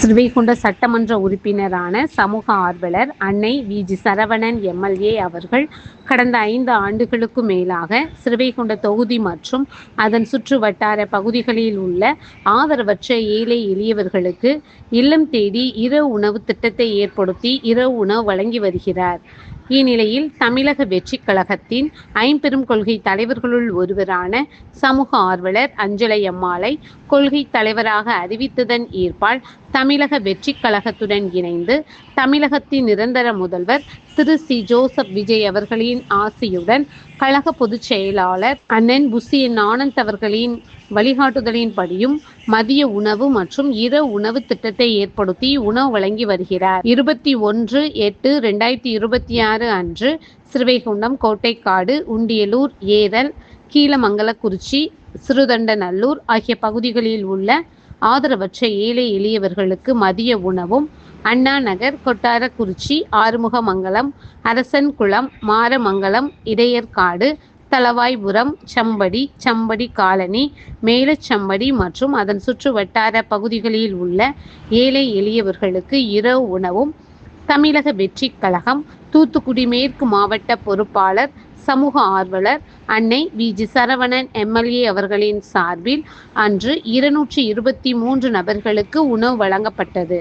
ஸ்ரீவைகுண்ட சட்டமன்ற உறுப்பினரான சமூக ஆர்வலர் அன்னை வி.ஜி. சரவணன் எம்.எல்.ஏ. அவர்கள் கடந்த 5 ஆண்டுகளுக்கு மேலாக ஸ்ரீவைகுண்ட தொகுதி மற்றும் அதன் சுற்று வட்டார பகுதிகளில் உள்ள ஆதரவற்ற ஏழை எளியவர்களுக்கு இல்லம் தேடி இரவு உணவு திட்டத்தை ஏற்படுத்தி இரவு உணவு வழங்கி வருகிறார். இந்நிலையில் தமிழக வெற்றிக் கழகத்தின் ஐம்பெரும் கொள்கை தலைவர்களுள் ஒருவரான சமூக ஆர்வலர் அஞ்சலையம்மாளை கொள்கை தலைவராக அறிவித்ததன் ஏற்பால் தமிழக வெற்றிக் கழகத்துடன் இணைந்து தமிழகத்தின் நிரந்தர முதல்வர் திரு சி. ஜோசப் விஜய் அவர்களின் ஆசியுடன் கழக பொதுச் செயலாளர் அண்ணன் புசியன் ஆனந்த் அவர்களின் வழிகாட்டுதலின்படியும் மதிய உணவு மற்றும் இரவு உணவு திட்டத்தை ஏற்படுத்தி உணவு வழங்கி வருகிறார். 21/8/2026 அன்று ஸ்ரீவைகுண்டம், கோட்டைக்காடு, உண்டியலூர், ஏரல், கீழமங்கலக்குறிச்சி, சிறுதண்டநல்லூர் ஆகிய பகுதிகளில் உள்ள ஆதரவற்ற ஏழை எளியவர்களுக்கு மதிய உணவும், அண்ணா நகர், கொட்டாரக்குறிச்சி, ஆறுமுகமங்கலம், அரசன்குளம், மாரமங்கலம், இடையர்காடு, தளவாய்புரம், சம்படி காலனி, மேலச்சம்படி மற்றும் அதன் சுற்று வட்டார பகுதிகளில் உள்ள ஏழை எளியவர்களுக்கு இரவு உணவும் தமிழக வெற்றிக் கழகம் தூத்துக்குடி மேற்கு மாவட்ட பொறுப்பாளர் சமூக ஆர்வலர் அன்னை வி.ஜி. சரவணன் எம்.எல்.ஏ. அவர்களின் சார்பில் அன்று 223 நபர்களுக்கு உணவு வழங்கப்பட்டது.